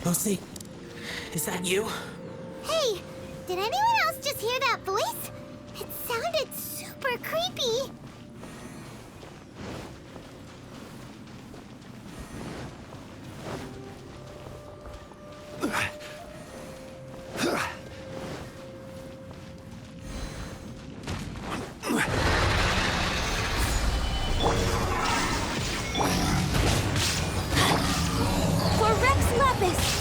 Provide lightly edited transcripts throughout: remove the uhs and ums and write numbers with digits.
Lucy, is that you? Hey, did anyone else just hear that voice? It sounded super creepy. For Rex Lapis!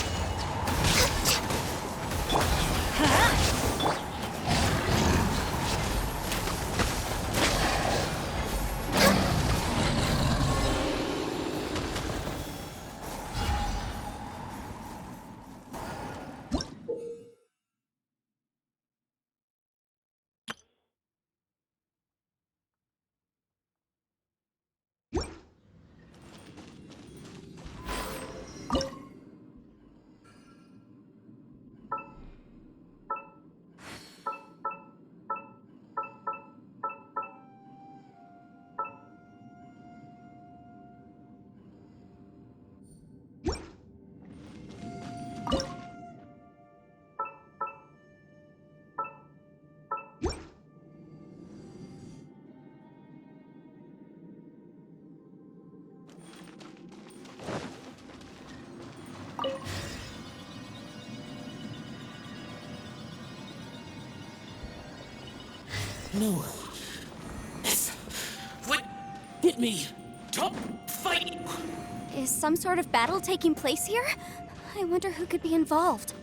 No. It's... What? Hit me. Don't fight! Is some sort of battle taking place here? I wonder who could be involved.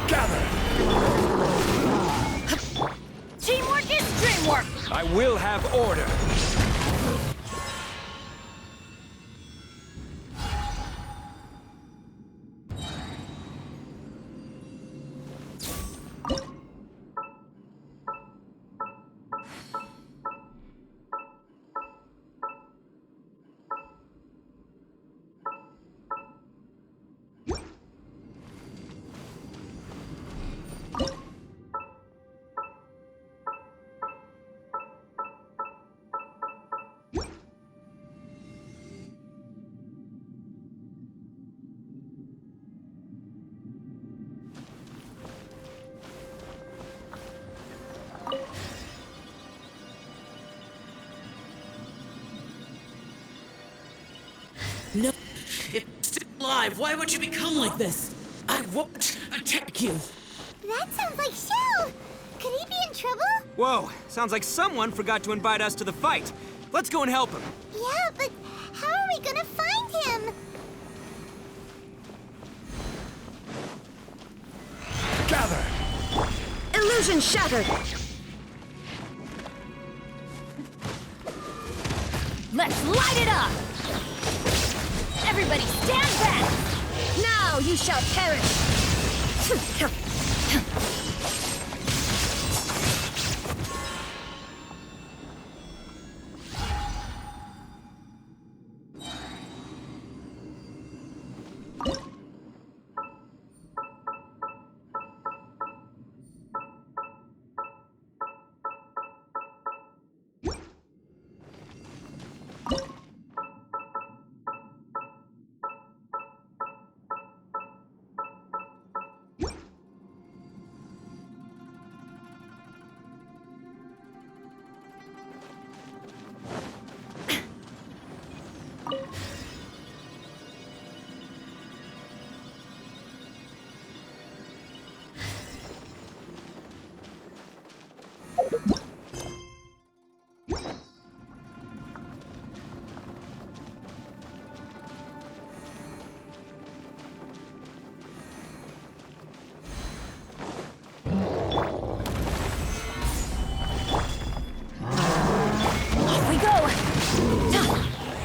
Gather! Teamwork is dreamwork! I will have order. No. It's still alive. Why would you become like this? I won't attack you. That sounds like Shell. Could he be in trouble? Whoa, sounds like someone forgot to invite us to the fight. Let's go and help him. Yeah, but how are we gonna find him? Gather! Illusion shattered! Let's light it up! Everybody stand back! Now you shall perish!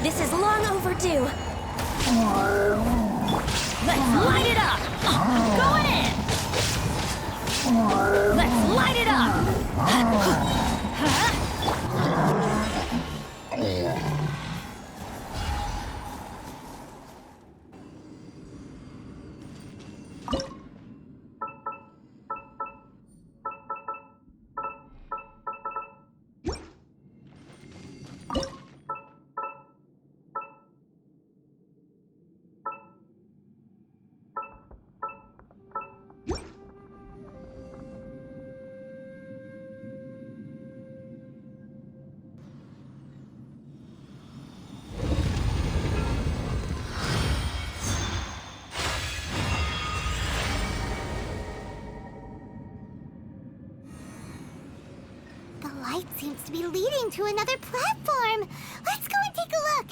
This is long overdue. Let's light it up! Going in! Let's light it up! seems to be leading to another platform. Let's go and take a look.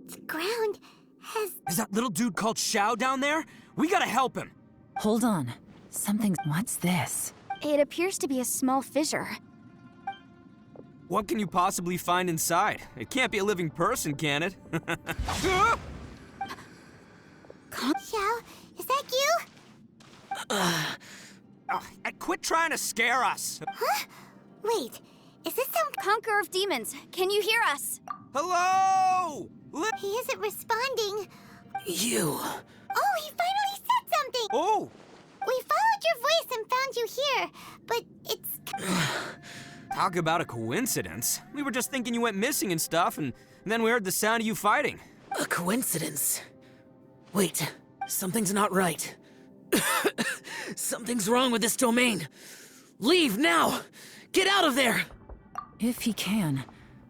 The ground has... Is that little dude called Xiao down there? We gotta help him. Hold on. What's this? It appears to be a small fissure. What can you possibly find inside? It can't be a living person, can it? Xiao, is that you? Quit trying to scare us. Huh? Wait, is this some... Conqueror of demons, can you hear us? Hello? He isn't responding. You. Oh, he finally said something! Oh! We followed your voice and found you here, but it's... Talk about a coincidence. We were just thinking you went missing and stuff, and then we heard the sound of you fighting. A coincidence. Wait, something's not right. Something's wrong with this domain. Leave now! Get out of there! If he can,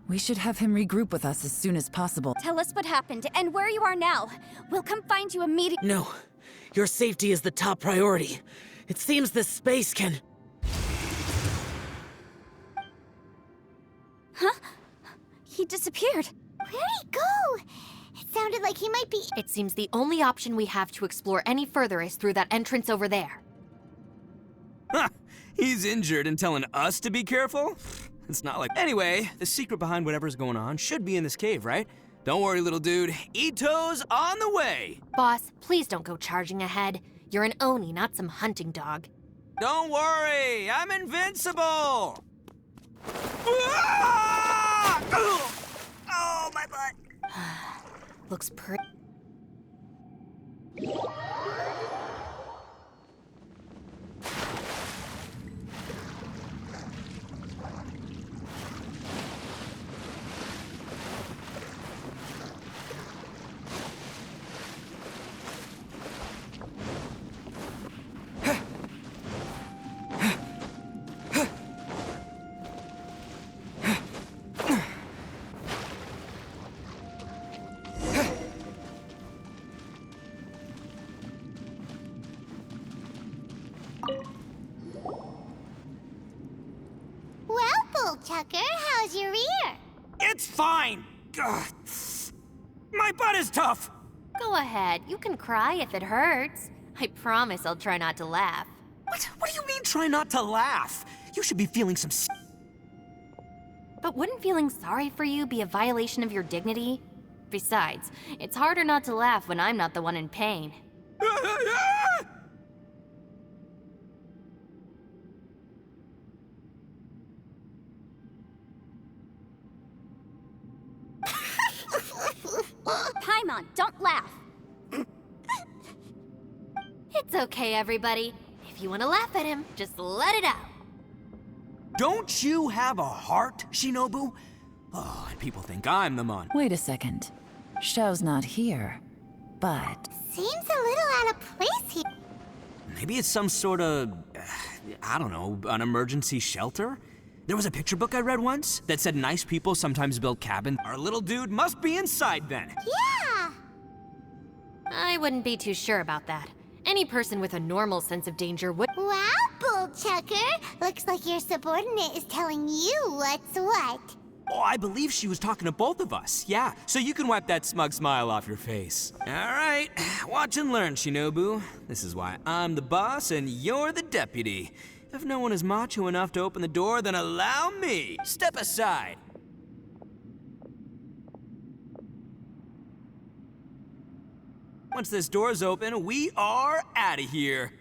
we should have him regroup with us as soon as possible. Tell us what happened and where you are now. We'll come find you immediately. No, your safety is the top priority. It seems this space can... Huh? He disappeared. Where'd he go? It sounded like he might be... It seems the only option we have to explore any further is through that entrance over there. Huh, he's injured and telling us to be careful? It's not like... Anyway, the secret behind whatever's going on should be in this cave, right? Don't worry, little dude. Ito's on the way! Boss, please don't go charging ahead. You're an Oni, not some hunting dog. Don't worry, I'm invincible! Ah! Oh, my butt! Looks pretty... Well, Bullchucker, how's your ear? It's fine! Ugh. My butt is tough! Go ahead, you can cry if it hurts. I promise I'll try not to laugh. What do you mean, try not to laugh? You should be feeling some But wouldn't feeling sorry for you be a violation of your dignity? Besides, it's harder not to laugh when I'm not the one in pain. Paimon, don't laugh. It's okay, everybody. If you want to laugh at him, just let it out. Don't you have a heart, Shinobu? Oh, and people think I'm the mon. Wait a second. Xiao's not here, but... Seems a little out of place here. Maybe it's some sort of, I don't know, an emergency shelter? There was a picture book I read once that said nice people sometimes build cabins. Our little dude must be inside then. Yeah! I wouldn't be too sure about that. Any person with a normal sense of danger would... Wow, Bullchucker! Looks like your subordinate is telling you what's what. Oh, I believe she was talking to both of us. Yeah, so you can wipe that smug smile off your face. All right, watch and learn, Shinobu. This is why I'm the boss and you're the deputy. If no one is macho enough to open the door, then allow me. Step aside. Once this door's open, we are out of here.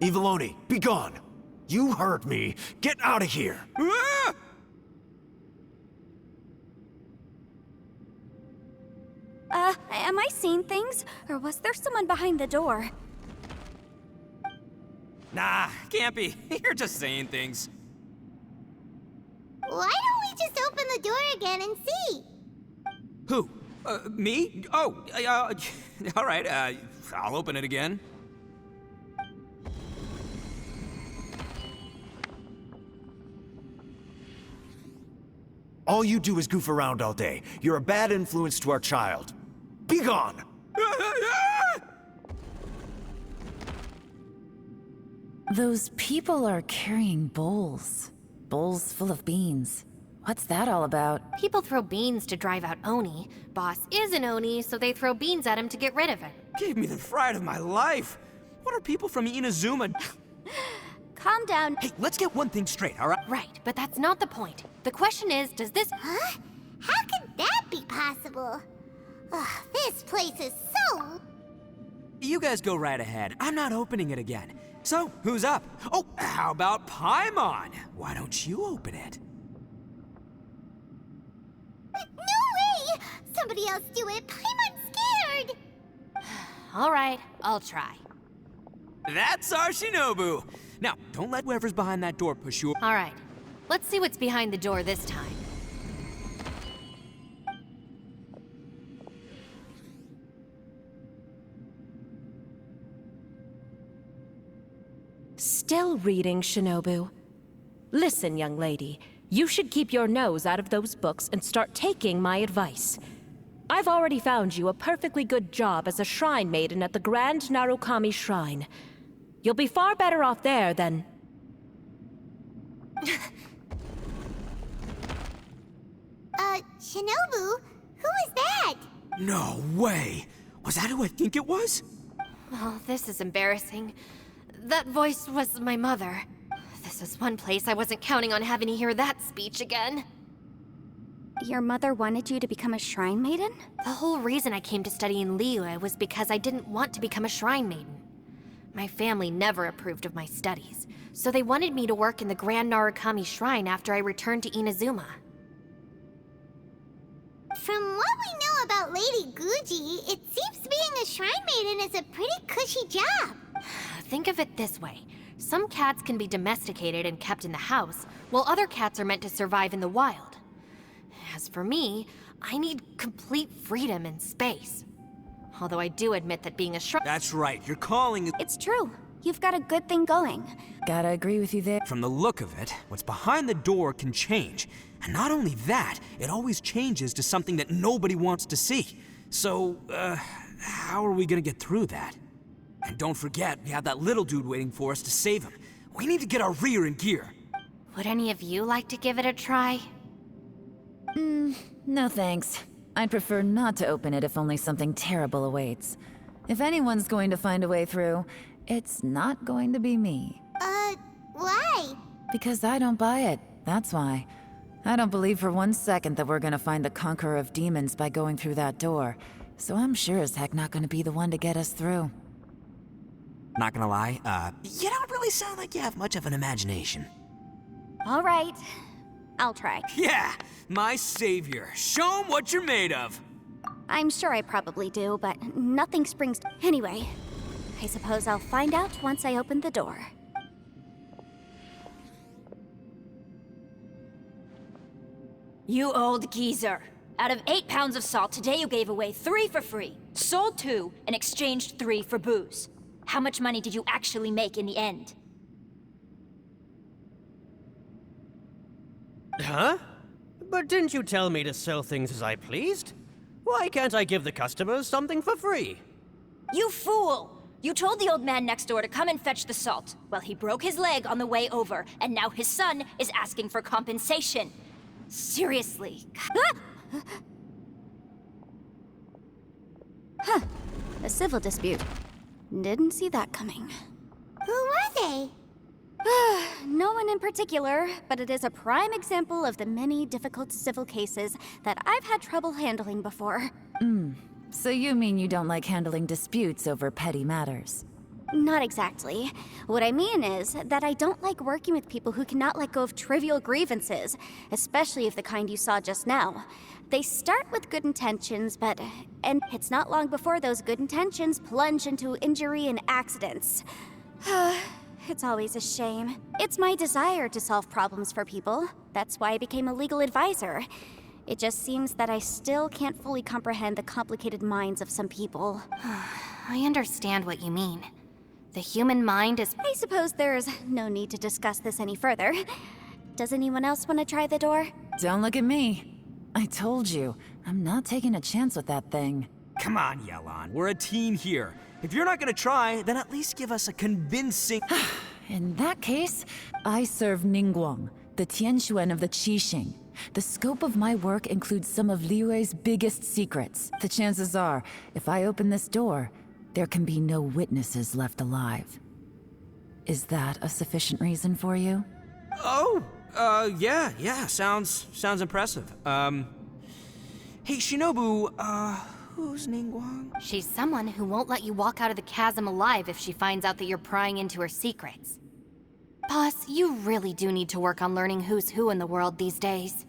Eviloni, be gone! You heard me! Get out of here! Ah! Am I seeing things? Or was there someone behind the door? Nah, can't be. You're just saying things. Why don't we just open the door again and see? Who? Me? Oh, all right, I'll open it again. All you do is goof around all day. You're a bad influence to our child. Be gone! Those people are carrying bowls. Bowls full of beans. What's that all about? People throw beans to drive out Oni. Boss is an Oni, so they throw beans at him to get rid of him. Gave me the fright of my life. What are people from Inazuma? Calm down. Hey, let's get one thing straight, all right? Right, but that's not the point. The question is, does this... Huh? How could that be possible? Ugh, this place is so... You guys go right ahead. I'm not opening it again. So, who's up? Oh, how about Paimon? Why don't you open it? No way! Somebody else do it. Paimon's scared! All right, I'll try. That's our Shinobu. Now, don't let whoever's behind that door push you. All right, let's see what's behind the door this time. Still reading, Shinobu. Listen, young lady. You should keep your nose out of those books and start taking my advice. I've already found you a perfectly good job as a shrine maiden at the Grand Narukami Shrine. You'll be far better off there than... Shinobu? Who is that? No way! Was that who I think it was? Oh, this is embarrassing. That voice was my mother. This is one place I wasn't counting on having to hear that speech again. Your mother wanted you to become a shrine maiden? The whole reason I came to study in Liyue was because I didn't want to become a shrine maiden. My family never approved of my studies, so they wanted me to work in the Grand Narukami Shrine after I returned to Inazuma. From what we know about Lady Guji, it seems being a shrine maiden is a pretty cushy job. Think of it this way. Some cats can be domesticated and kept in the house, while other cats are meant to survive in the wild. As for me, I need complete freedom and space. Although I do admit that being a shrine... That's right, your calling is... It's true. You've got a good thing going. Gotta agree with you there. From the look of it, what's behind the door can change. And not only that, it always changes to something that nobody wants to see. So, how are we gonna get through that? And don't forget, we have that little dude waiting for us to save him. We need to get our rear in gear. Would any of you like to give it a try? No thanks. I'd prefer not to open it if only something terrible awaits. If anyone's going to find a way through, it's not going to be me. Why? Because I don't buy it, that's why. I don't believe for 1 second that we're gonna find the Conqueror of Demons by going through that door. So I'm sure as heck not gonna be the one to get us through. Not gonna lie, you don't really sound like you have much of an imagination. All right. I'll try. Yeah, my savior. Show 'em what you're made of. I'm sure I probably do, but nothing springs... Anyway, I suppose I'll find out once I open the door. You old geezer. Out of 8 pounds of salt, today you gave away 3 for free, sold 2, and exchanged 3 for booze. How much money did you actually make in the end? Huh? But didn't you tell me to sell things as I pleased? Why can't I give the customers something for free? You fool! You told the old man next door to come and fetch the salt. Well, he broke his leg on the way over, and now his son is asking for compensation. Seriously. Huh. A civil dispute. Didn't see that coming. Who were they? No one in particular, but it is a prime example of the many difficult civil cases that I've had trouble handling before. So you mean you don't like handling disputes over petty matters? Not exactly. What I mean is that I don't like working with people who cannot let go of trivial grievances, especially of the kind you saw just now. They start with good intentions, but and it's not long before those good intentions plunge into injury and accidents. It's always a shame. It's my desire to solve problems for people. That's why I became a legal advisor. It just seems that I still can't fully comprehend the complicated minds of some people. I understand what you mean. The human mind is... I suppose there's no need to discuss this any further. Does anyone else want to try the door? Don't look at me. I told you, I'm not taking a chance with that thing. Come on, Yelan. We're a team here. If you're not gonna try, then at least give us a convincing... In that case, I serve Ningguang, the Tianxuan of the Qixing. The scope of my work includes some of Liyue's biggest secrets. The chances are, if I open this door, there can be no witnesses left alive. Is that a sufficient reason for you? Oh, yeah, sounds impressive. Hey, Shinobu, who's Ningguang? She's someone who won't let you walk out of the chasm alive if she finds out that you're prying into her secrets. Boss, you really do need to work on learning who's who in the world these days.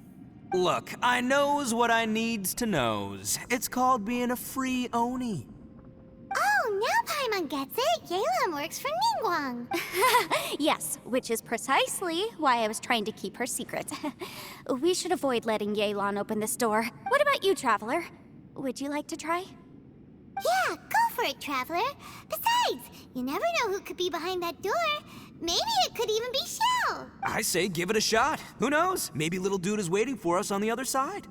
Look, I knows what I needs to knows. It's called being a free Oni. Oh, now Paimon gets it. Yelan works for Ningguang. Yes, which is precisely why I was trying to keep her secret. We should avoid letting Yelan open this door. What about you, Traveler? Would you like to try? Yeah, go for it, Traveler. Besides, you never know who could be behind that door. Maybe it could even be Shell. I say give it a shot. Who knows? Maybe little dude is waiting for us on the other side.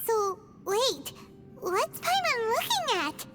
So, wait. What's Paimon looking at?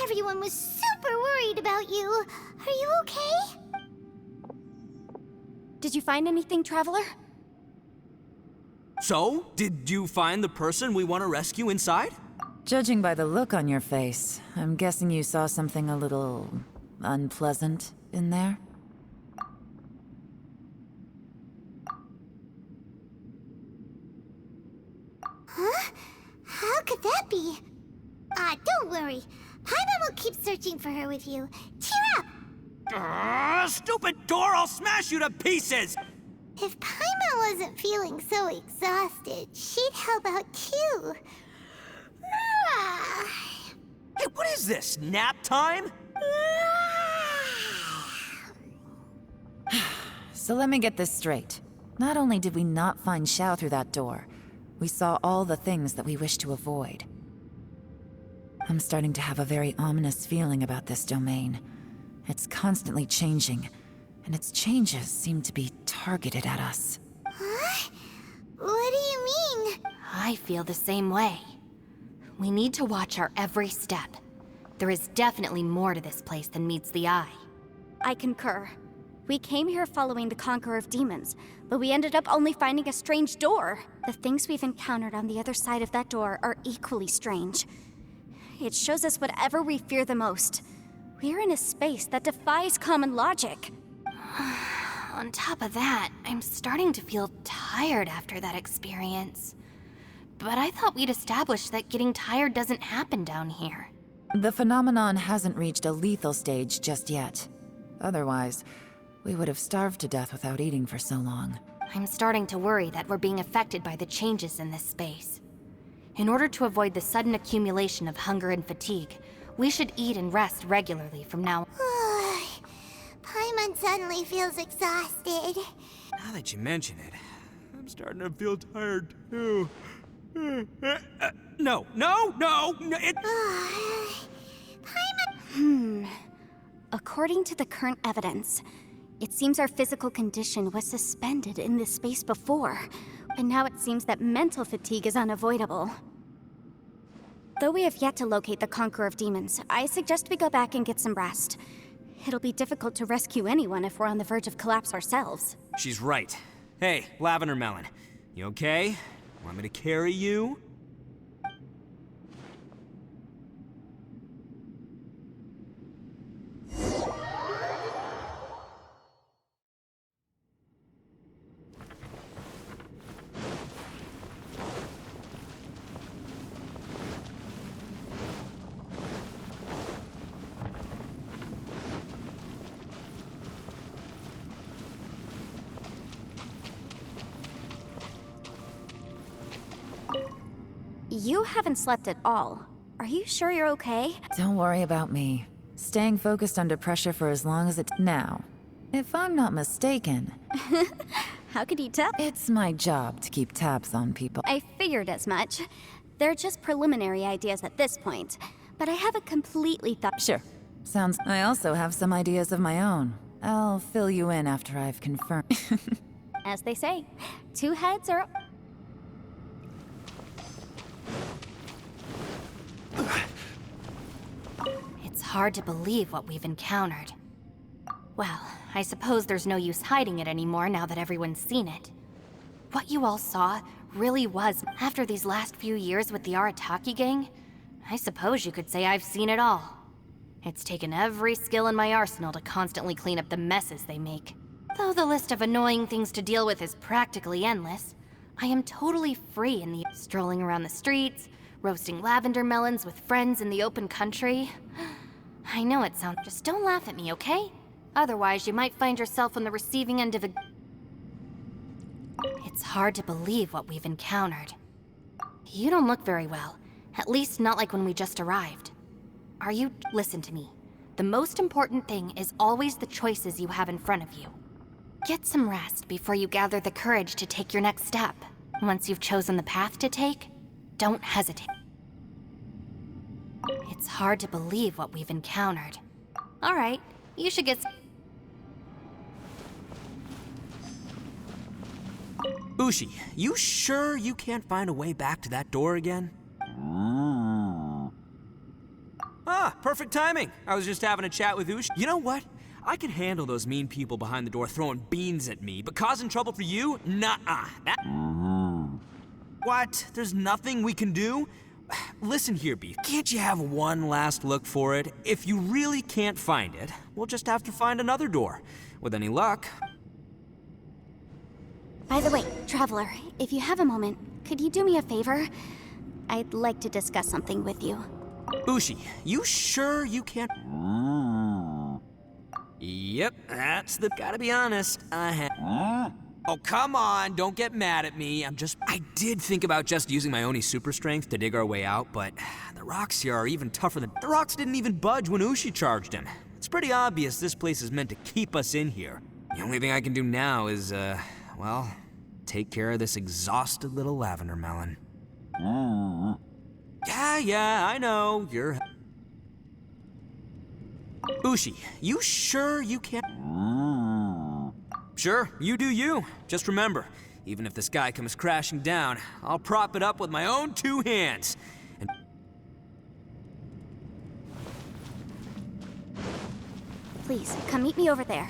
Everyone was super worried about you. Are you okay? Did you find anything, Traveler? So, did you find the person we want to rescue inside? Judging by the look on your face, I'm guessing you saw something a little unpleasant in there? Huh? How could that be? Don't worry. Paimon will keep searching for her with you. Cheer up! Stupid door! I'll smash you to pieces! If Paimon wasn't feeling so exhausted, she'd help out too. Hey, what is this? Nap time? So let me get this straight. Not only did we not find Xiao through that door, we saw all the things that we wish to avoid. I'm starting to have a very ominous feeling about this domain. It's constantly changing, and its changes seem to be targeted at us. Huh? What do you mean? I feel the same way. We need to watch our every step. There is definitely more to this place than meets the eye. I concur. We came here following the Conqueror of Demons, but we ended up only finding a strange door. The things we've encountered on the other side of that door are equally strange. It shows us whatever we fear the most. We're in a space that defies common logic. On top of that, I'm starting to feel tired after that experience. But I thought we'd established that getting tired doesn't happen down here. The phenomenon hasn't reached a lethal stage just yet. Otherwise, we would have starved to death without eating for so long. I'm starting to worry that we're being affected by the changes in this space. In order to avoid the sudden accumulation of hunger and fatigue, we should eat and rest regularly from now on. Paimon suddenly feels exhausted. Now that you mention it, I'm starting to feel tired too. No, Paimon... According to the current evidence, it seems our physical condition was suspended in this space before, and now it seems that mental fatigue is unavoidable. Though we have yet to locate the Conqueror of Demons, I suggest we go back and get some rest. It'll be difficult to rescue anyone if we're on the verge of collapse ourselves. She's right. Hey, Lavender Melon, you okay? Want me to carry you? You haven't slept at all. Are you sure you're okay? Don't worry about me. Staying focused under pressure for as long as it... Now, if I'm not mistaken... How could you tell? It's my job to keep tabs on people. I figured as much. They're just preliminary ideas at this point, but I haven't completely thought... Sure. Sounds... I also have some ideas of my own. I'll fill you in after I've confirmed. As they say, two heads are... It's hard to believe what we've encountered. Well, I suppose there's no use hiding it anymore now that everyone's seen it. What you all saw really was, after these last few years with the Arataki gang, I suppose you could say I've seen it all. It's taken every skill in my arsenal to constantly clean up the messes they make. Though the list of annoying things to deal with is practically endless, I am totally free in the strolling around the streets, roasting lavender melons with friends in the open country. I know it sounds... Just don't laugh at me, okay? Otherwise, you might find yourself on the receiving end of a... It's hard to believe what we've encountered. You don't look very well. At least not like when we just arrived. Are you... Listen to me. The most important thing is always the choices you have in front of you. Get some rest before you gather the courage to take your next step. Once you've chosen the path to take, don't hesitate. It's hard to believe what we've encountered. All right, you should get... Bushi, you sure you can't find a way back to that door again? Ah, perfect timing. I was just having a chat with Ushi. You know what? I can handle those mean people behind the door throwing beans at me, but causing trouble for you? Nuh-uh. What? There's nothing we can do? Listen here, Beef. Can't you have one last look for it? If you really can't find it, we'll just have to find another door. With any luck. By the way, Traveler, if you have a moment, could you do me a favor? I'd like to discuss something with you. Bushi, you sure you can't... Yep, that's the... Gotta be honest, I have... Oh, come on, don't get mad at me. I did think about just using my Oni super strength to dig our way out, but the rocks here are even tougher than... The rocks didn't even budge when Ushi charged him. It's pretty obvious this place is meant to keep us in here. The only thing I can do now is, well, take care of this exhausted little lavender melon. Yeah, I know, you're... Ushi, you sure you can't... Sure, you do you. Just remember, even if the sky comes crashing down, I'll prop it up with my own two hands. And... Please, come meet me over there.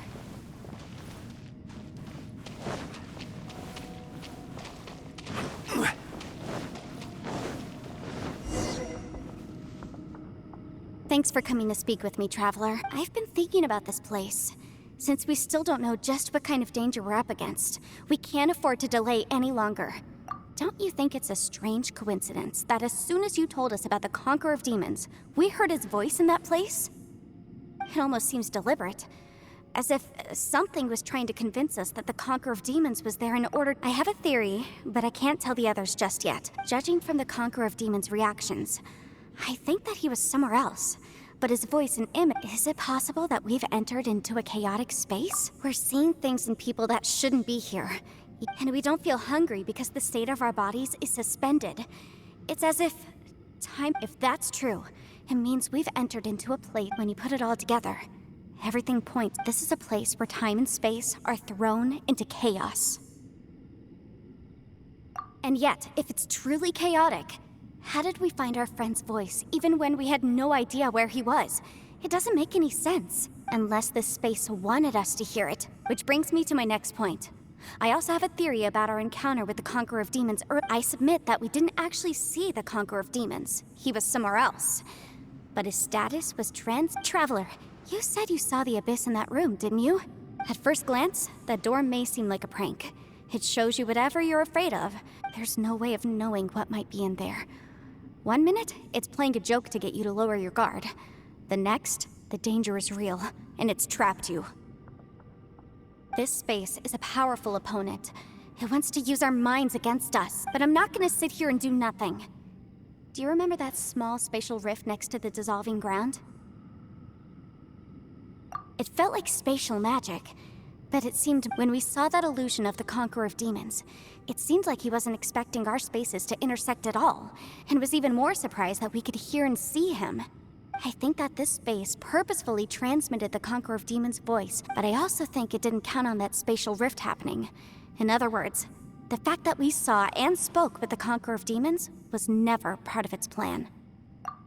Thanks for coming to speak with me, Traveler. I've been thinking about this place. Since we still don't know just what kind of danger we're up against, we can't afford to delay any longer. Don't you think it's a strange coincidence that as soon as you told us about the Conqueror of Demons, we heard his voice in that place? It almost seems deliberate. As if something was trying to convince us that the Conqueror of Demons was there in order— I have a theory, but I can't tell the others just yet. Judging from the Conqueror of Demons' reactions, I think that he was somewhere else. But his voice and image— is it possible that we've entered into a chaotic space? We're seeing things in people that shouldn't be here. And we don't feel hungry because the state of our bodies is suspended. It's as if time— if that's true, it means we've entered into a place— when you put it all together, everything points— this is a place where time and space are thrown into chaos. And yet, if it's truly chaotic, how did we find our friend's voice even when we had no idea where he was? It doesn't make any sense, unless this space wanted us to hear it. Which brings me to my next point. I also have a theory about our encounter with the Conqueror of Demons. I submit that we didn't actually see the Conqueror of Demons. He was somewhere else. But his status was Traveler, you said you saw the abyss in that room, didn't you? At first glance, that door may seem like a prank. It shows you whatever you're afraid of. There's no way of knowing what might be in there. 1 minute, it's playing a joke to get you to lower your guard. The next, the danger is real, and it's trapped you. This space is a powerful opponent. It wants to use our minds against us, but I'm not gonna sit here and do nothing. Do you remember that small spatial rift next to the dissolving ground? It felt like spatial magic, but it seemed when we saw that illusion of the Conqueror of Demons, it seemed like he wasn't expecting our spaces to intersect at all, and was even more surprised that we could hear and see him. I think that this space purposefully transmitted the Conqueror of Demons' voice, but I also think it didn't count on that spatial rift happening. In other words, the fact that we saw and spoke with the Conqueror of Demons was never part of its plan.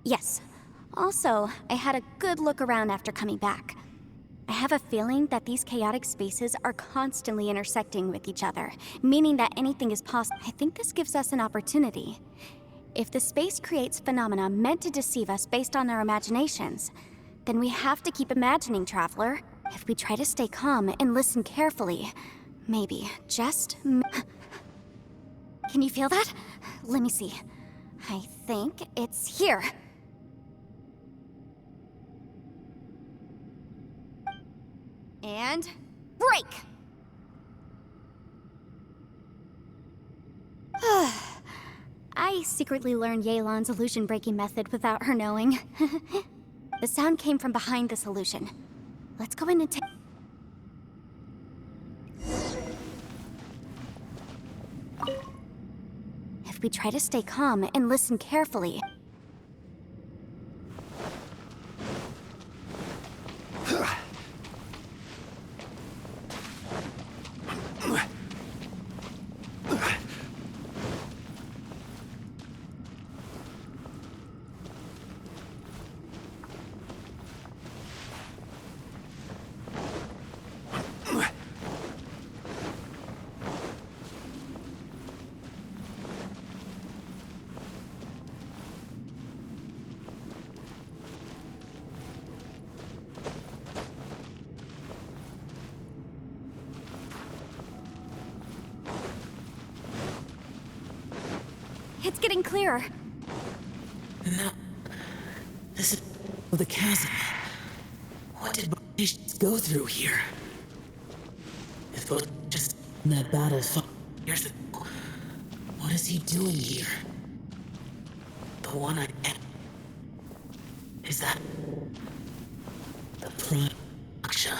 Yes. Also, I had a good look around after coming back. I have a feeling that these chaotic spaces are constantly intersecting with each other, meaning that anything is possible. I think this gives us an opportunity. If the space creates phenomena meant to deceive us based on our imaginations, then we have to keep imagining, Traveler. If we try to stay calm and listen carefully, maybe, can you feel that? Let me see. I think it's here. And break! I secretly learned Yelan's illusion-breaking method without her knowing. The sound came from behind this illusion. Let's go in and take— if we try to stay calm and listen carefully— it's getting clearer. No. This is the chasm. What did Banishes go through here? If both just in that battle fought years ago, what is he doing here? The one I met. Is that the Prime Aksha?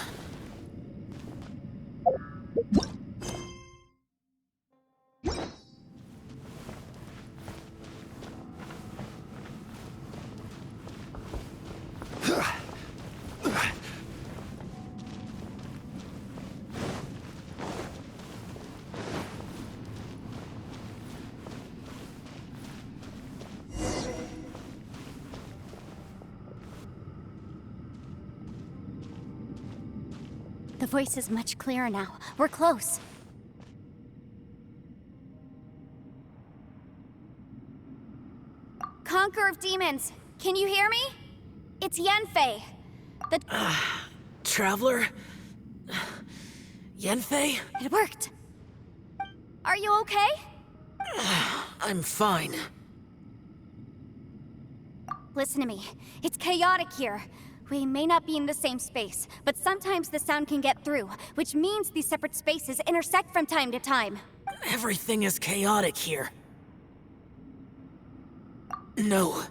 The voice is much clearer now. We're close. Conqueror of Demons, can you hear me? It's Yanfei. The— Traveler? Yanfei? It worked. Are you okay? I'm fine. Listen to me. It's chaotic here. We may not be in the same space, but sometimes the sound can get through, which means these separate spaces intersect from time to time. Everything is chaotic here. No.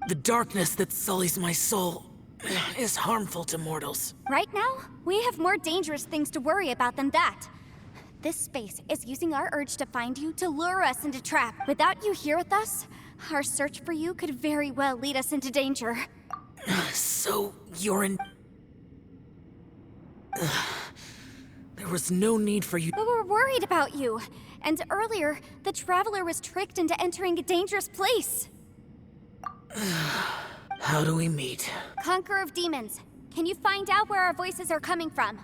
The darkness that sullies my soul is harmful to mortals. Right now, we have more dangerous things to worry about than that. This space is using our urge to find you to lure us into trap. Without you here with us, our search for you could very well lead us into danger. So, you're in... There was no need for you... But we're worried about you. And earlier, the Traveler was tricked into entering a dangerous place. How do we meet? Conqueror of Demons, can you find out where our voices are coming from?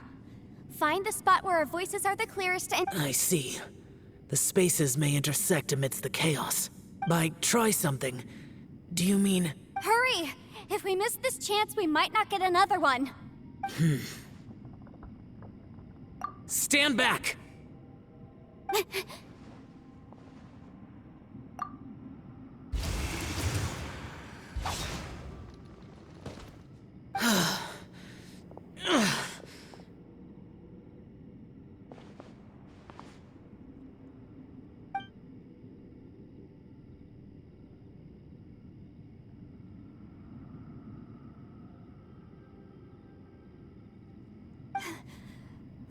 Find the spot where our voices are the clearest and... I see. The spaces may intersect amidst the chaos. By try something, do you mean... Hurry! If we miss this chance, we might not get another one. Stand back!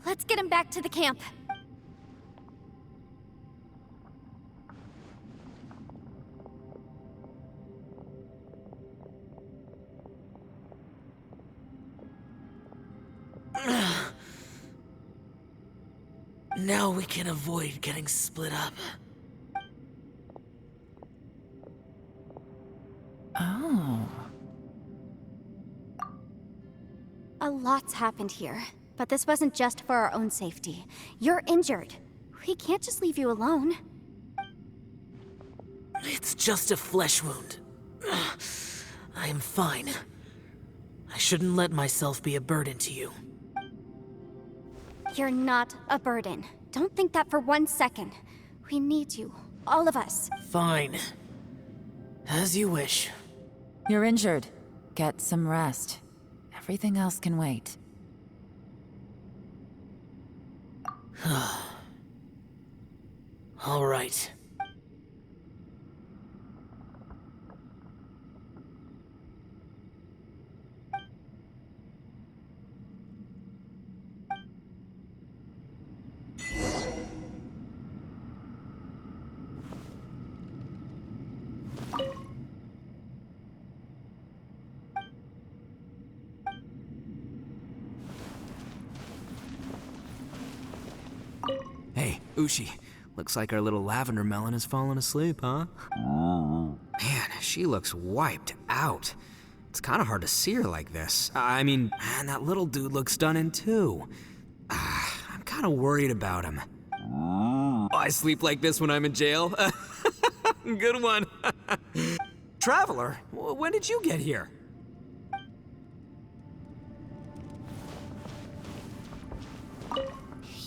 Let's get him back to the camp. Now we can avoid getting split up. Oh. A lot's happened here, but this wasn't just for our own safety. You're injured. We can't just leave you alone. It's just a flesh wound. I am fine. I shouldn't let myself be a burden to you. You're not a burden. Don't think that for 1 second. We need you, all of us. Fine. As you wish. You're injured. Get some rest. Everything else can wait. All right. Hey, Ushi. Looks like our little lavender melon has fallen asleep, huh? Man, she looks wiped out. It's kind of hard to see her like this. I mean, man, that little dude looks stunning too. I'm kind of worried about him. Oh, I sleep like this when I'm in jail. Good one. Traveler, when did you get here?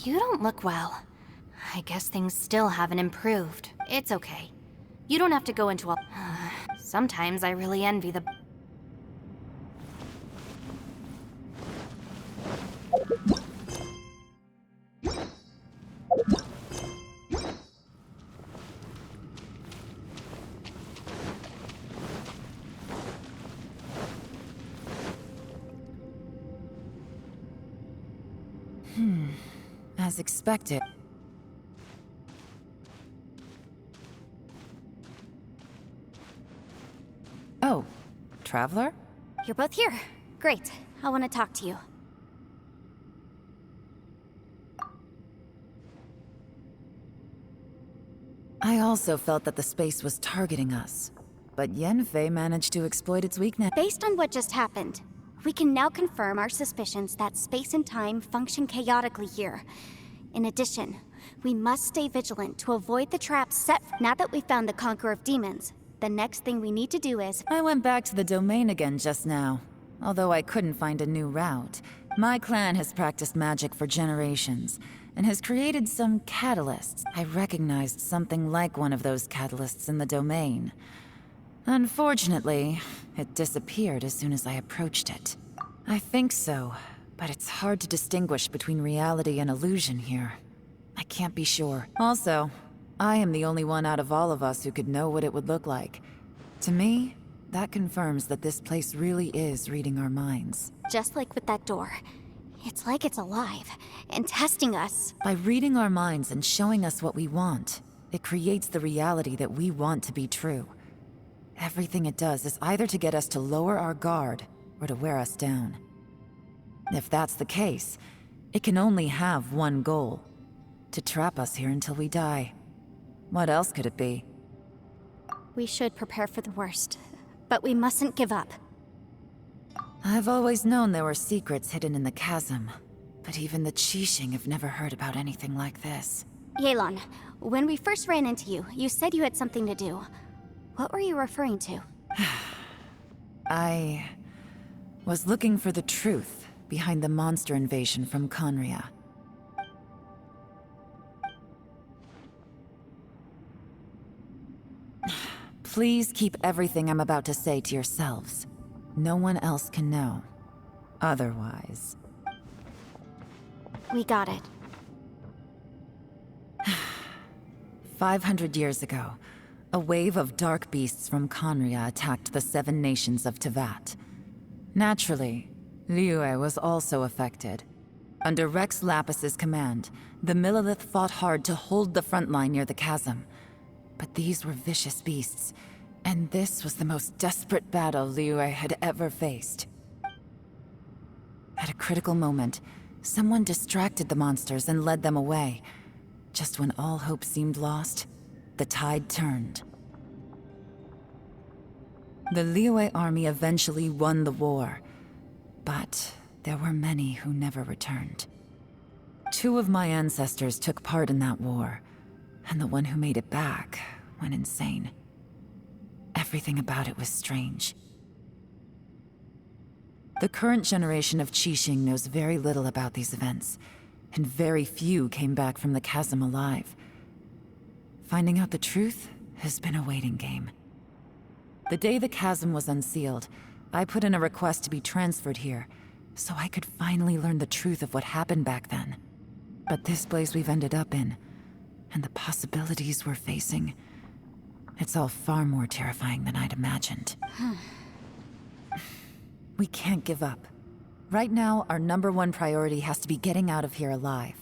You don't look well. I guess things still haven't improved. It's okay. You don't have to go into a... Sometimes I really envy the... As expected. Oh, Traveler? You're both here. Great. I want to talk to you. I also felt that the space was targeting us, but Yenfei managed to exploit its weakness. Based on what just happened, we can now confirm our suspicions that space and time function chaotically here. In addition, we must stay vigilant to avoid the traps set. Now that we've found the Conqueror of Demons, the next thing we need to do is... I went back to the domain again just now, although I couldn't find a new route. My clan has practiced magic for generations, and has created some catalysts. I recognized something like one of those catalysts in the domain. Unfortunately, it disappeared as soon as I approached it. I think so, but it's hard to distinguish between reality and illusion here. I can't be sure. Also, I am the only one out of all of us who could know what it would look like. To me, that confirms that this place really is reading our minds. Just like with that door. It's like it's alive and testing us. By reading our minds and showing us what we want, it creates the reality that we want to be true. Everything it does is either to get us to lower our guard or to wear us down. If that's the case, it can only have one goal: to trap us here until we die. What else could it be? We should prepare for the worst, but we mustn't give up. I've always known there were secrets hidden in the chasm, but even the Qixing have never heard about anything like this. Yelan, when we first ran into you, you said you had something to do. What were you referring to? I was looking for the truth behind the monster invasion from Conria. Please keep everything I'm about to say to yourselves. No one else can know. Otherwise. We got it. 500 years ago, a wave of dark beasts from Conria attacked the 7 nations of Tevat. Naturally, Liyue was also affected. Under Rex Lapis's command, the Millelith fought hard to hold the front line near the chasm. But these were vicious beasts, and this was the most desperate battle Liyue had ever faced. At a critical moment, someone distracted the monsters and led them away. Just when all hope seemed lost, the tide turned. The Liyue army eventually won the war, but there were many who never returned. 2 of my ancestors took part in that war, and the one who made it back went insane. Everything about it was strange. The current generation of Qixing knows very little about these events, and very few came back from the chasm alive. Finding out the truth has been a waiting game. The day the chasm was unsealed, I put in a request to be transferred here, so I could finally learn the truth of what happened back then. But this place we've ended up in, and the possibilities we're facing, it's all far more terrifying than I'd imagined. We can't give up. Right now, our #1 priority has to be getting out of here alive.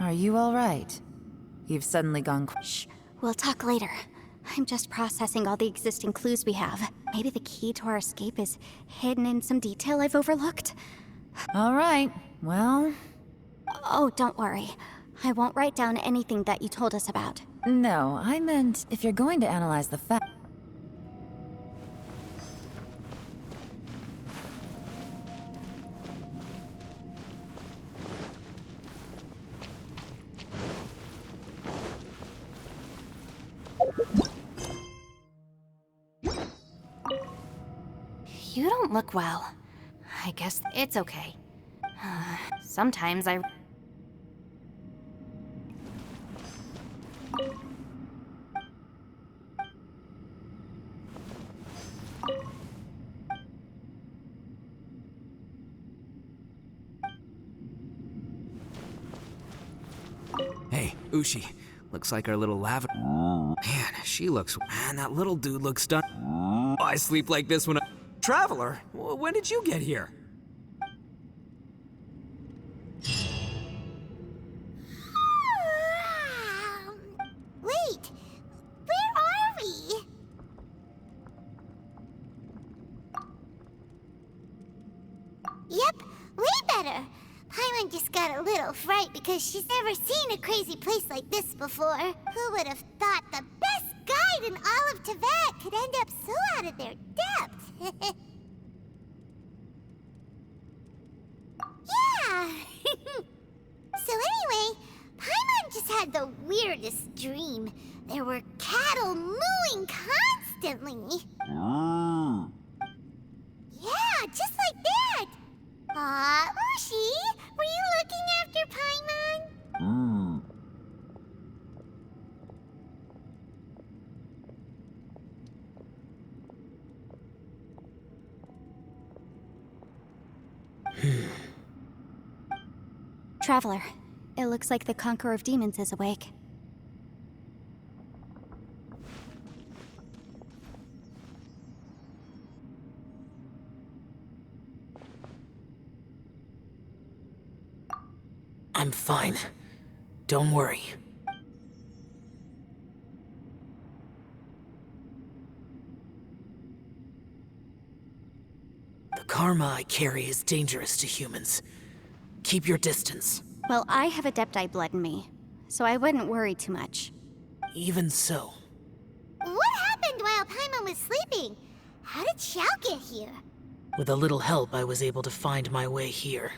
Are you all right? You've suddenly gone Shh, we'll talk later. I'm just processing all the existing clues we have. Maybe the key to our escape is hidden in some detail I've overlooked. All right, well... Oh, don't worry. I won't write down anything that you told us about. No, I meant if you're going to analyze the fact... You don't look well. I guess it's okay. Sometimes I... Hey, Ushi. Looks like our little lavender. Man, she looks. Man, that little dude looks done. I sleep like this when I. Traveler, when did you get here? Wait, where are we? Yep, way better. Paimon just got a little fright because she's never seen a crazy place like this before. Who would have thought the best guide in all of Tevat could end up so out of their depth? Yeah! So anyway, Paimon just had the weirdest weirdest dream. There were cattle mooing constantly. Yeah, just like that. Aw, Ushi, were you looking after Paimon? Traveler, it looks like the Conqueror of Demons is awake. I'm fine. Don't worry. The karma I carry is dangerous to humans. Keep your distance. Well, I have Adepti blood in me, so I wouldn't worry too much. Even so, What happened while Paimon was sleeping? How did Xiao get here? with a little help, I was able to find my way here.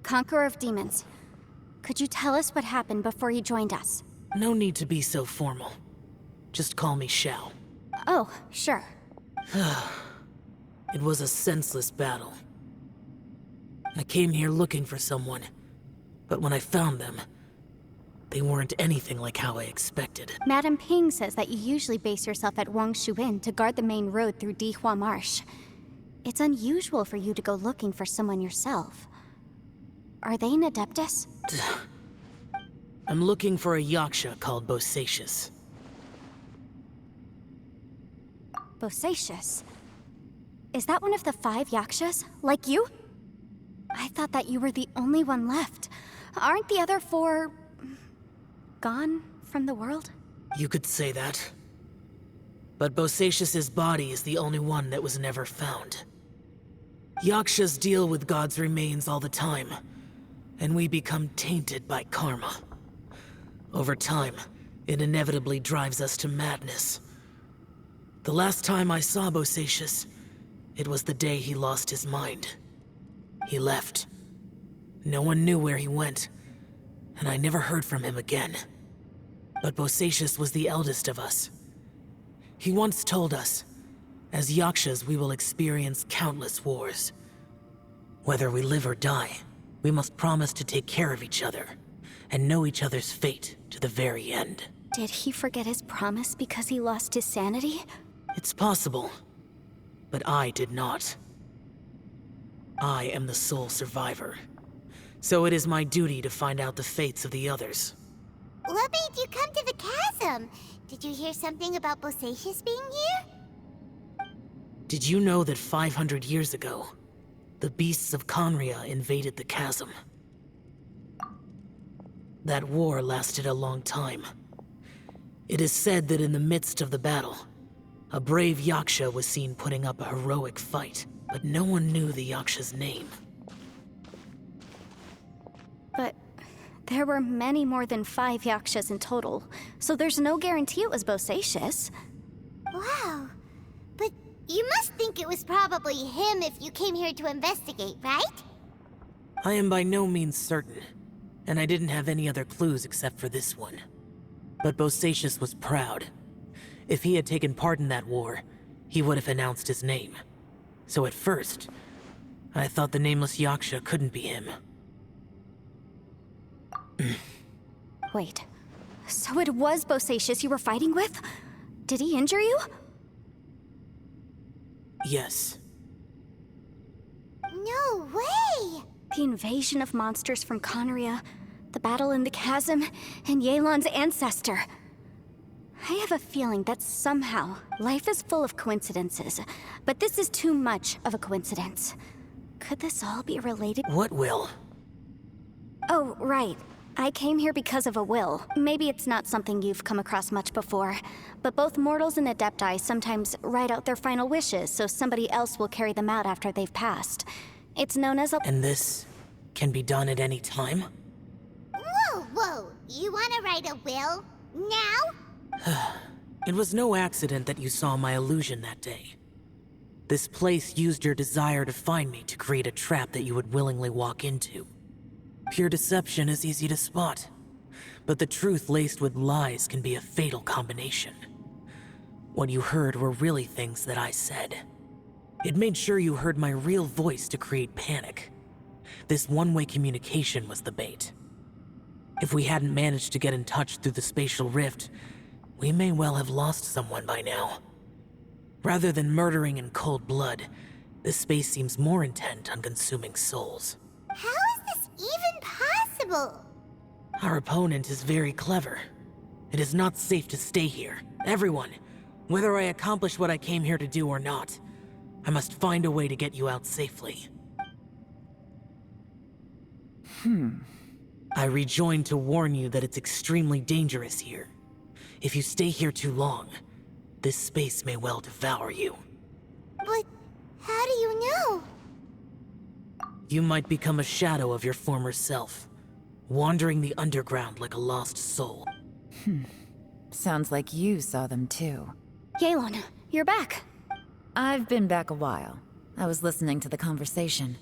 Conqueror of Demons, could you tell us what happened before you joined us? No need to be so formal. Just call me Xiao. Oh, sure. It was a senseless battle. I came here looking for someone, but when I found them, they weren't anything like how I expected. Madam Ping says that you usually base yourself at Wangshu Inn to guard the main road through Dihua Marsh. It's unusual for you to go looking for someone yourself. Are they an Adeptus? I'm looking for a Yaksha called Bosacius. Bosacius? Is that one of the 5 Yakshas? Like you? I thought that you were the only one left. Aren't the other 4... gone from the world? You could say that. But Bosacius's body is the only one that was never found. Yakshas deal with God's remains all the time, and we become tainted by karma. Over time, it inevitably drives us to madness. The last time I saw Bosacius, it was the day he lost his mind. He left. No one knew where he went, and I never heard from him again. But Bosacius was the eldest of us. He once told us, as Yakshas we will experience countless wars. Whether we live or die, we must promise to take care of each other, and know each other's fate to the very end. Did he forget his promise because he lost his sanity? It's possible, but I did not. I am the sole survivor, so it is my duty to find out the fates of the others. What made you come to the chasm? Did you hear something about Bosacius being here? Did you know that 500 years ago, the beasts of Conria invaded the chasm? That war lasted a long time. It is said that in the midst of the battle, a brave Yaksha was seen putting up a heroic fight, but no one knew the Yaksha's name. But there were many more than 5 Yakshas in total, so there's no guarantee it was Bosacius. Wow. But you must think it was probably him if you came here to investigate, right? I am by no means certain, and I didn't have any other clues except for this one. But Bosacius was proud. If he had taken part in that war, he would have announced his name. So at first, I thought the nameless Yaksha couldn't be him. Wait, so it was Bosacius you were fighting with? Did he injure you? Yes. No way! The invasion of monsters from Conria, the battle in the chasm, and Yelan's ancestor. I have a feeling that somehow life is full of coincidences, but this is too much of a coincidence. Could this all be related? What will? Oh, right. I came here because of a will. Maybe it's not something you've come across much before, but both mortals and Adepti sometimes write out their final wishes so somebody else will carry them out after they've passed. It's known as a... And this can be done at any time? Whoa, whoa! You wanna write a will? Now? It was no accident that you saw my illusion that day. This place used your desire to find me to create a trap that you would willingly walk into. Pure deception is easy to spot. But the truth laced with lies can be a fatal combination. What you heard were really things that I said. It made sure you heard my real voice to create panic. This one-way communication was the bait. If we hadn't managed to get in touch through the spatial rift, we may well have lost someone by now. Rather than murdering in cold blood, this space seems more intent on consuming souls. How is this even possible? Our opponent is very clever. It is not safe to stay here. Everyone, whether I accomplish what I came here to do or not, I must find a way to get you out safely. I rejoined to warn you that it's extremely dangerous here. If you stay here too long, this space may well devour you. But how do you know? You might become a shadow of your former self, wandering the underground like a lost soul. Sounds like you saw them too. Yelan, you're back. I've been back a while. I was listening to the conversation.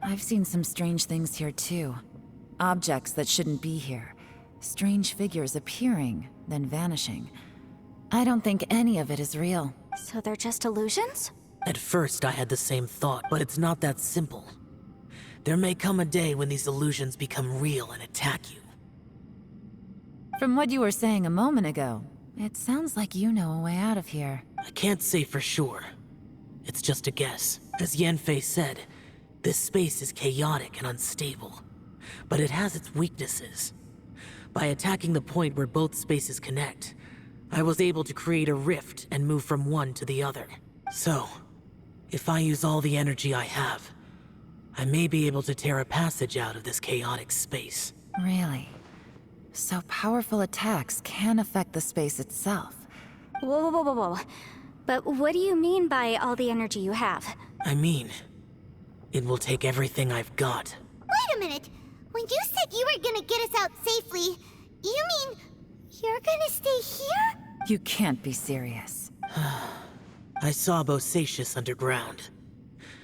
I've seen some strange things here too. Objects that shouldn't be here. Strange figures appearing, then vanishing. I don't think any of it is real. So they're just illusions? At first, I had the same thought, but it's not that simple. There may come a day when these illusions become real and attack you. From what you were saying a moment ago, it sounds like you know a way out of here. I can't say for sure. It's just a guess. As Yanfei said, this space is chaotic and unstable, but it has its weaknesses. By attacking the point where both spaces connect, I was able to create a rift and move from one to the other. So, if I use all the energy I have, I may be able to tear a passage out of this chaotic space. Really? So powerful attacks can affect the space itself. Whoa, whoa, whoa, whoa, whoa. But what do you mean by all the energy you have? I mean, it will take everything I've got. Wait a minute. When you said you were gonna get us out safely, you mean you're gonna stay here? You can't be serious. I saw Bosacius underground.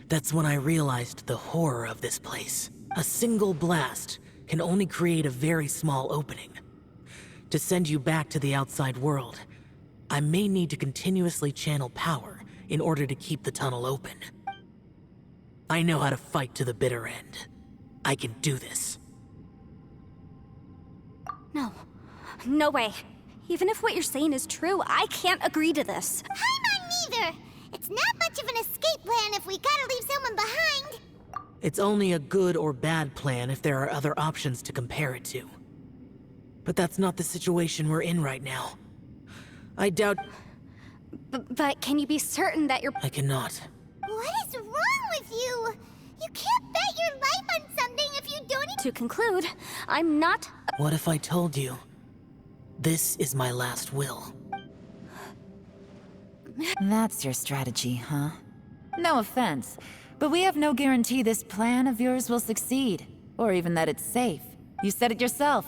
That's when I realized the horror of this place. A single blast can only create a very small opening. To send you back to the outside world, I may need to continuously channel power in order to keep the tunnel open. I know how to fight to the bitter end. I can do this. No. No way. Even if what you're saying is true, I can't agree to this. I'm neither. It's not much of an escape plan if we gotta leave someone behind. It's only a good or bad plan if there are other options to compare it to. But that's not the situation we're in right now. I doubt... But can you be certain that you're... I cannot. What is wrong with you? You can't bet your life on something if you don't even... To conclude, I'm not... What if I told you? This is my last will. That's your strategy, huh? No offense, but we have no guarantee this plan of yours will succeed, or even that it's safe. You said it yourself.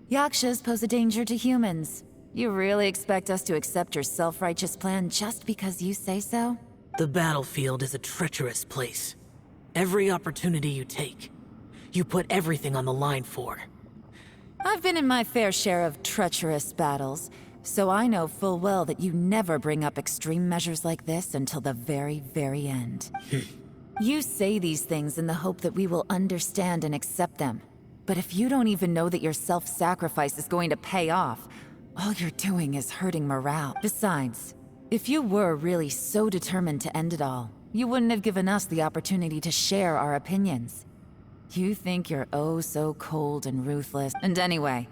Yakshas pose a danger to humans. You really expect us to accept your self-righteous plan just because you say so? The battlefield is a treacherous place. Every opportunity you take, you put everything on the line for. I've been in my fair share of treacherous battles, so I know full well that you never bring up extreme measures like this until the very, very end. You say these things in the hope that we will understand and accept them. But if you don't even know that your self-sacrifice is going to pay off, all you're doing is hurting morale. Besides, if you were really so determined to end it all, you wouldn't have given us the opportunity to share our opinions. You think you're oh so cold and ruthless. And anyway,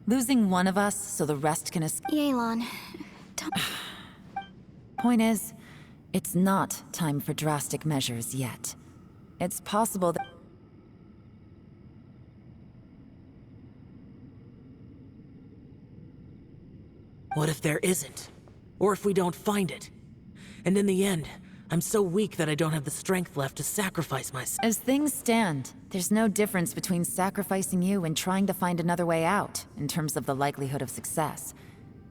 losing one of us so the rest can escape. Yelan, don't... Point is, it's not time for drastic measures yet. It's possible that... What if there isn't? Or if we don't find it? And in the end, I'm so weak that I don't have the strength left to sacrifice myself. As things stand, there's no difference between sacrificing you and trying to find another way out, in terms of the likelihood of success.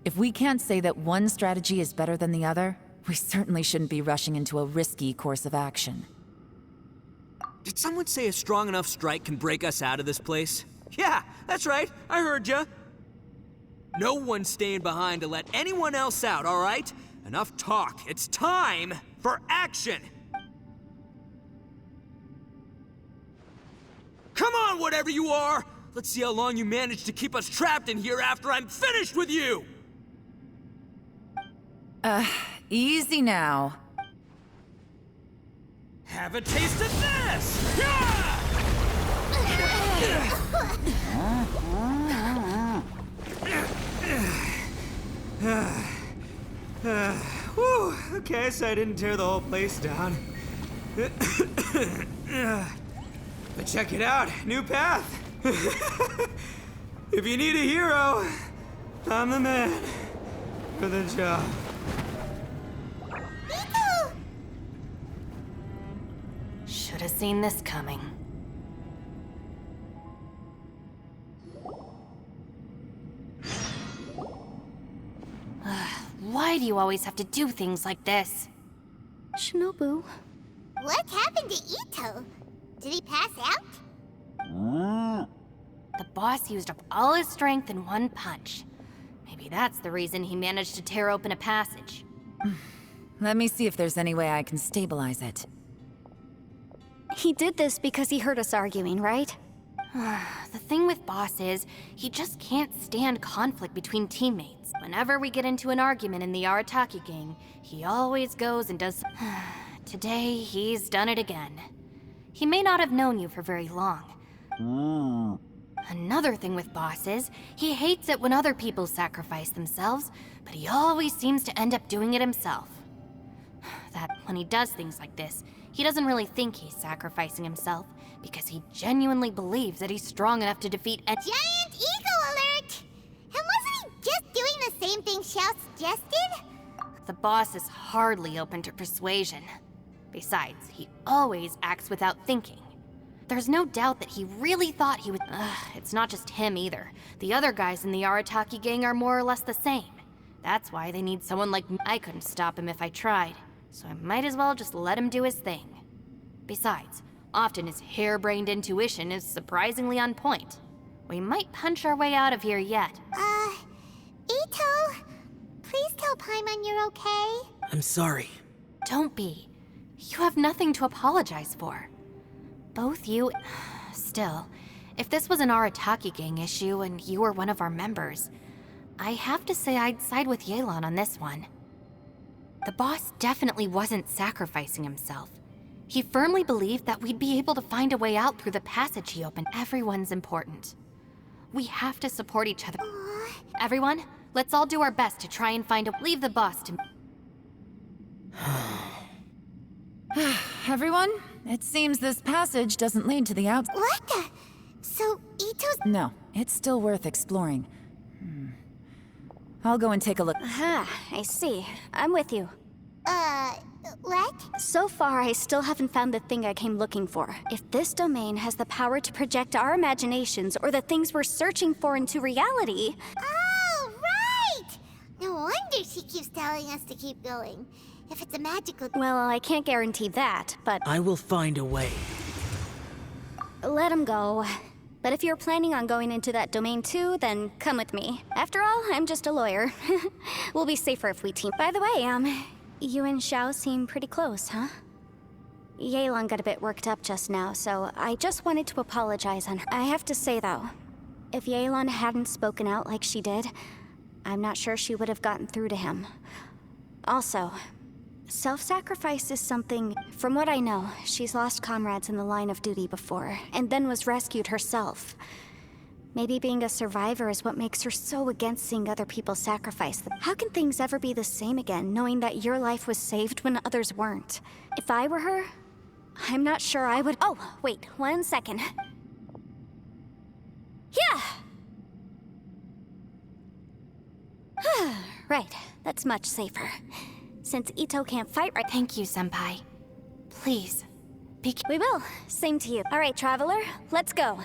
If we can't say that one strategy is better than the other, we certainly shouldn't be rushing into a risky course of action. Did someone say a strong enough strike can break us out of this place? Yeah, that's right. I heard ya. No one's staying behind to let anyone else out, all right? Enough talk. It's time for action. Come on, whatever you are! Let's see how long you manage to keep us trapped in here after I'm finished with you! Easy now. Have a taste of this! Yeah! Whew, okay, so I didn't tear the whole place down. But check it out, new path. If you need a hero, I'm the man for the job. Should have seen this coming. Why do you always have to do things like this? Shinobu. What happened to Ito? Did he pass out? The boss used up all his strength in one punch. Maybe that's the reason he managed to tear open a passage. Let me see if there's any way I can stabilize it. He did this because he heard us arguing, right? The thing with Boss is, he just can't stand conflict between teammates. Whenever we get into an argument in the Arataki gang, he always goes and does... Today, he's done it again. He may not have known you for very long. Another thing with Boss is, he hates it when other people sacrifice themselves, but he always seems to end up doing it himself. That when he does things like this, he doesn't really think he's sacrificing himself, because he genuinely believes that he's strong enough to defeat a Giant ego alert! And wasn't he just doing the same thing Xiao suggested? The boss is hardly open to persuasion. Besides, he always acts without thinking. There's no doubt that he really thought he would... it's not just him either. The other guys in the Arataki gang are more or less the same. That's why they need someone like me. I couldn't stop him if I tried, so I might as well just let him do his thing. Besides, often his harebrained intuition is surprisingly on point. We might punch our way out of here yet. Ito, please tell Paimon you're okay. I'm sorry. Don't be. You have nothing to apologize for. Both you... Still, if this was an Arataki gang issue and you were one of our members, I have to say I'd side with Yelan on this one. The boss definitely wasn't sacrificing himself. He firmly believed that we'd be able to find a way out through the passage he opened. Everyone's important. We have to support each other. Everyone, let's all do our best to try and find a... Leave the boss to... Everyone, it seems this passage doesn't lead to the outside. What the? So Ito's... No, it's still worth exploring. I'll go and take a look. Aha, I see. I'm with you. What? So far, I still haven't found the thing I came looking for. If this domain has the power to project our imaginations or the things we're searching for into reality... Oh, right! No wonder she keeps telling us to keep going. If it's a magical... Well, I can't guarantee that, but I will find a way. let him go. But if you're planning on going into that domain too, then come with me. After all, I'm just a lawyer. We'll be safer if we team. By the way, you and Xiao seem pretty close, huh? Yelan got a bit worked up just now, so I just wanted to apologize on her. I have to say though, if Yelan hadn't spoken out like she did, I'm not sure she would have gotten through to him. Also, self-sacrifice is something, from what I know, she's lost comrades in the line of duty before, and then was rescued herself. Maybe being a survivor is what makes her so against seeing other people sacrifice them. How can things ever be the same again, knowing that your life was saved when others weren't? If I were her, I'm not sure I would... Oh, wait, 1 second. Yeah! Right, that's much safer. Since Ito can't fight right... Thank you, Senpai. Please, be... We will. Same to you. All right, Traveler, let's go.